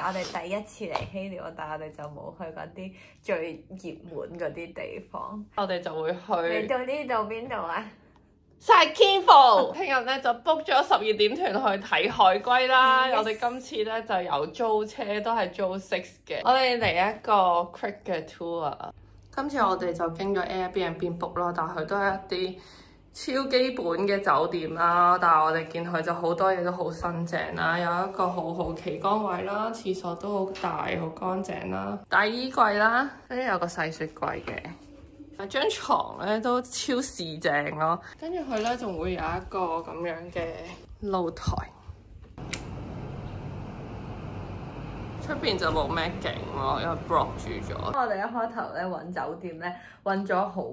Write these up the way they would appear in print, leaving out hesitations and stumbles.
我哋第一次嚟希臘，但係我哋就冇去嗰啲最熱門嗰啲地方。我哋就會去嚟到呢度邊度啊？Zakynthos。聽日咧就 book 咗12點團去睇海龜啦。我哋今次咧就有租車，都係租6嘅。我哋嚟一個 quick 嘅 tour。今次我哋就經咗 Airbnb book 咯，但係佢都係一啲超基本嘅酒店啦，但係我哋見佢就好多嘢都好新淨啦，有一個好好企缸位啦，廁所都好大好乾淨啦，大衣櫃啦，跟住有個細雪櫃嘅，張床咧都超市正咯，跟住佢咧仲會有一個咁樣嘅露台。出邊就冇咩景咯，因為 block 住咗。我哋一開頭咧揾酒店咧揾咗好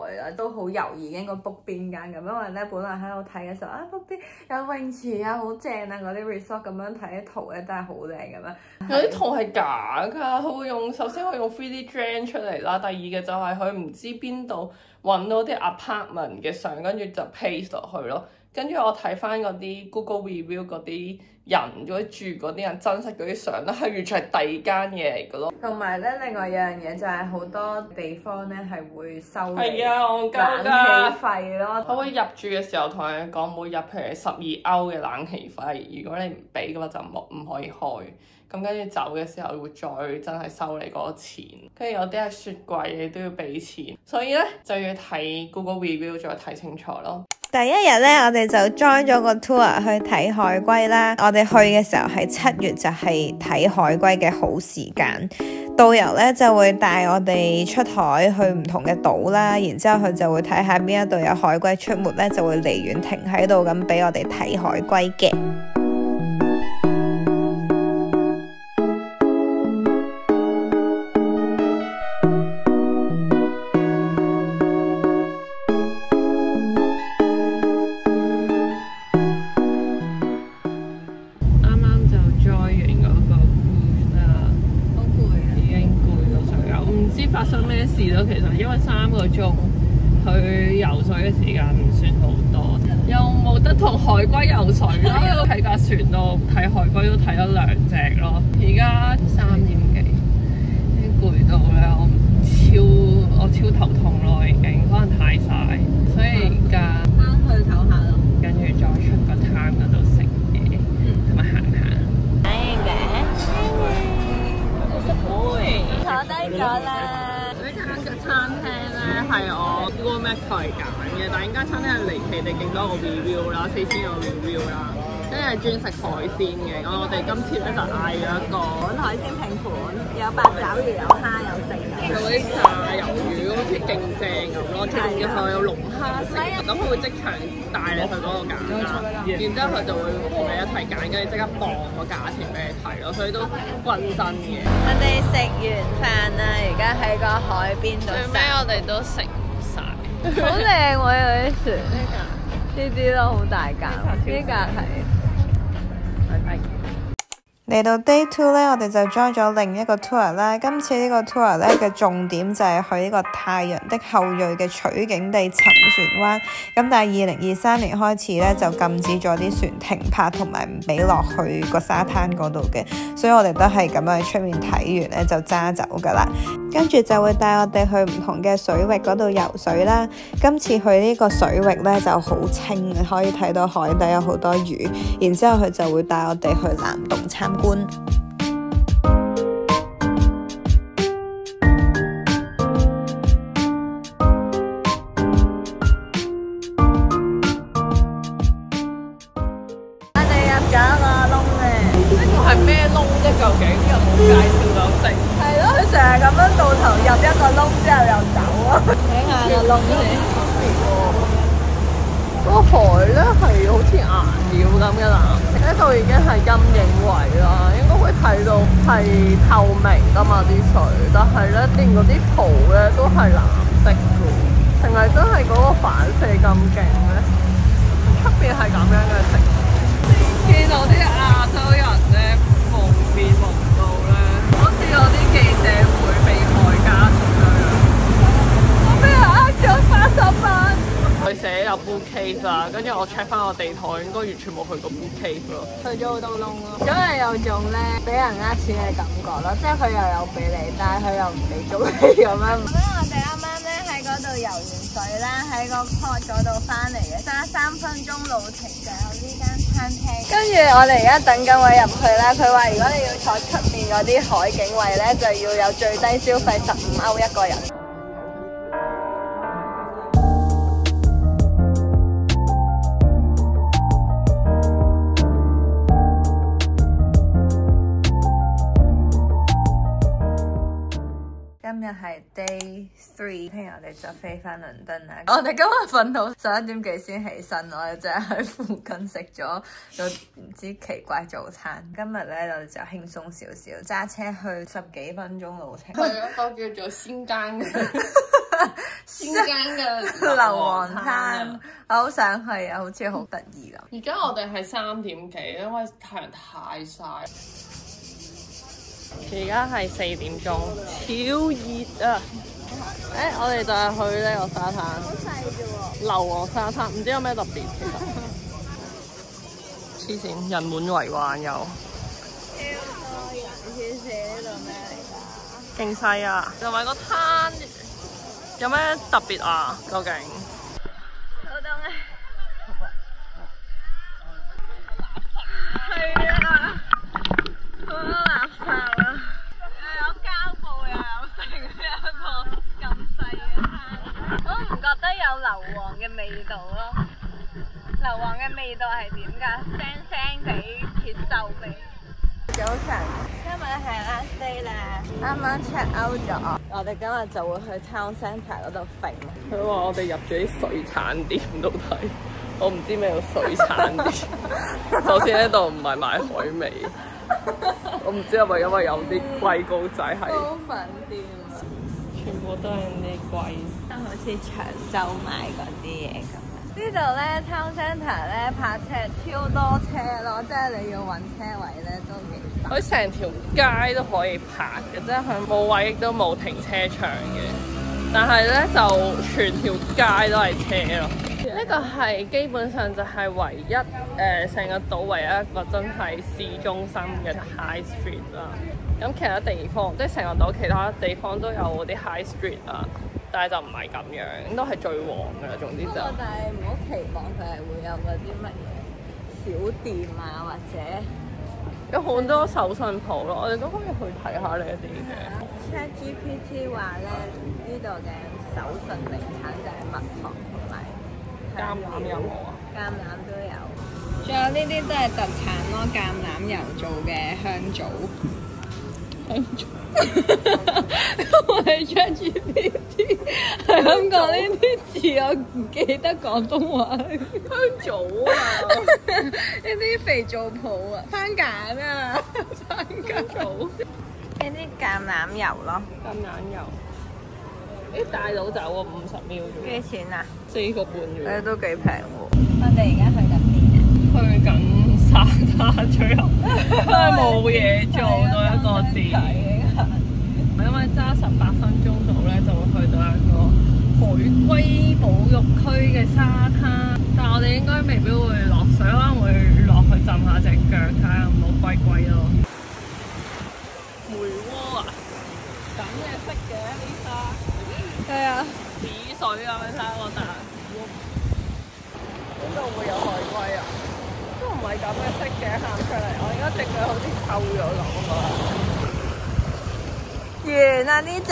耐啦，都好猶豫應該 book 邊間咁，因為咧本來喺度睇嘅時候book 邊有泳池啊，好正啊，嗰啲 resort 咁樣睇啲圖咧都係好靚咁樣。有啲圖係假㗎，佢會用首先佢用 3D drain 出嚟啦，第二嘅就係佢唔知邊度揾到啲 apartment 嘅相，跟住就 paste 落去咯。跟住我睇翻嗰啲 Google review 嗰啲人，如果住嗰啲人真實嗰啲相咧，係完全係第二間嘢嚟嘅咯。同埋咧，另外一樣嘢就係好多地方咧係會收你冷氣費咯。我會入住嘅時候同你講，每日譬如12歐嘅冷氣費，如果你唔俾嘅話就唔可以開。咁跟住走嘅時候會再真係收你嗰個錢，跟住有啲係雪櫃你都要俾錢，所以咧就要睇 Google review 再睇清楚咯。第一日咧，我哋就 join 咗個 tour 去睇海龜啦。我哋去嘅時候係7月，就係睇海龜嘅好時間。導遊咧就會帶我哋出海去唔同嘅島啦，然之後佢就會睇下邊一度有海龜出沒咧，就會離遠停喺度咁俾我哋睇海龜嘅。發生咩事咯？其實因為3個鐘去游水嘅時間唔算好多，又冇得同海龜游水啦。喺架船度睇海龜都睇咗2隻咯。而家3點幾，已經攰到咧，我超頭痛咯，已經可能太曬，所以而家翻去唞下咯，跟住再出個灘嗰度食嘢，同埋行下。坐低咗啦。餐廳咧係我 Google Map 嚟揀嘅，但係依間餐廳係離奇地勁多個 review 啦，4000個 review 啦，跟住係專食海鮮嘅。咁我哋今次咧就嗌咗一個海鮮拼盤，有八爪魚，有蝦，有剩嘅。有嗰啲炸魷魚，好似勁正咁咯，仲要佢有龍蝦食，咁佢會即場帶你去嗰個揀啦，然之後佢就會同你一齊揀，跟住即刻磅個價錢俾你睇咯，所以都均真嘅。我哋食完飯啦，而家喺個海邊度。最尾我哋都食唔晒，好靚喎！嗰啲船，呢啲都好大架，呢架係。嚟到 Day 2咧，我哋就 join 咗另一個 tour 啦。今次呢個 tour 咧嘅重點就係去呢個太陽的後裔嘅取景地沉船灣。咁但係2023年開始咧就禁止咗啲船停泊同埋唔俾落去個沙灘嗰度嘅，所以我哋都係咁樣喺出面睇完咧就揸走噶啦。跟住就會帶我哋去唔同嘅水域嗰度游水啦。今次去呢個水域咧就好清，可以睇到海底有好多魚。然之後佢就會帶我哋去藍洞參觀。我哋入咗一個窿嘅，呢個係咩窿啫？究竟又冇介紹到食。係咯，佢成日咁樣到頭入一個窿之後又走啊！睇下個窿先。個海咧係好好似顏料咁嘅藍色，呢度已經係陰影位啦，應該會睇到係透明㗎嘛啲水，但係咧連嗰啲圖咧都係藍色㗎，定係真係嗰個反射咁勁咧？出邊係咁樣嘅情況，見到啲亞洲人咧蒙面蒙到咧，好似嗰啲記者會被害家屬咁樣。我俾人呃咗80萬。佢寫有 Blue Cave 啦，跟住我 check 翻個地圖，應該完全冇去過 Blue Cave 咯，去咗好多窿咯。咁係有種咧俾人呃錢嘅感覺咯，即係佢又有俾你，但係佢又唔俾足你咁樣。咁我哋啱啱咧喺嗰度游完水啦，喺個 port 嗰度翻嚟嘅，揸3分鐘路程就有呢間餐廳。跟住我哋而家等緊位入去啦，佢話如果你要坐出面嗰啲海景位咧，就要有最低消費15歐一個人。今日係 Day 3，聽日我哋就飛翻倫敦啦。我哋今日瞓到11點幾先起身，我哋就喺附近食咗個唔知奇怪早餐。今日咧我哋就輕鬆少少，揸車去10幾分鐘路程。去一個叫做仙間嘅硫磺灘，我好想去啊，好似好得意咁。而家我哋係3點幾，因為太陽太曬。而家係4點鐘，超熱啊！我哋就係去呢個沙灘，好細啫喎，硫磺沙灘，唔知有咩特別其實。黐線，人滿為患又。超多人，黐線呢度咩嚟㗎？勁細啊！同埋個灘有咩特別啊？究竟？好凍啊！係啊！好多垃圾啊！又有膠布，又有剩，一個咁細嘅灘，我唔覺得有硫磺嘅味道咯。硫磺嘅味道係點㗎？腥腥地鐵鏽味。早晨，今日係 last day 啦，啱啱 check out 咗，我哋今日就會去 Town Centre 嗰度揈。佢話我哋入咗啲水產店度睇，我唔知咩叫水產店。首先呢度唔係賣海味。我唔知係咪因為有啲龜膏仔係糕粉店，全部都係啲龜，好似長洲買嗰啲嘢咁。呢度咧 Town Centre 咧泊車超多車咯，即係你要揾車位咧都幾煩。佢成條街都可以泊嘅，即係佢冇位亦都冇停車場嘅，但係咧就全條街都係車咯。呢個係基本上就係唯一成個島唯一一個真係市中心嘅 High Street 啦。咁其他地方即係成個島其他地方都有啲 High Street 啦，但係就唔係咁樣，都係最旺㗎。總之就但係唔好期望佢係會有嗰啲乜嘢小店啊，或者有好多手信鋪咯。我哋都可以去睇下呢一啲嘅。ChatGPT 話咧呢度嘅手信名產就係蜜糖同埋。橄欖有冇啊？橄欖都有，仲有呢啲都係特產咯，橄欖油做嘅香棗。香棗，我係 ChatGPT，係咁講呢啲字，我唔記得廣東話。香棗啊，呢啲肥皂泡啊，番梘啊，番梘草。呢啲橄欖油咯，橄欖油。啲大佬走喎50秒啫。幾錢啊？4個半月。都幾平喎。我哋而家去緊邊啊？去緊沙灘，最後都係冇嘢做到一個點。因為揸18分鐘到咧，就會去到一個海龜保育區嘅沙灘，但係我哋應該未必會落水，可能會落去浸下隻腳，睇下有冇龜龜咯。梅窩啊，咁嘅色嘅啲沙。係啊，屎水啊！你睇下個大窩，邊度會有海龜啊？都唔係咁嘅色嘅，行出嚟，我而家隻腳好似臭咗咁啊！完啦呢集。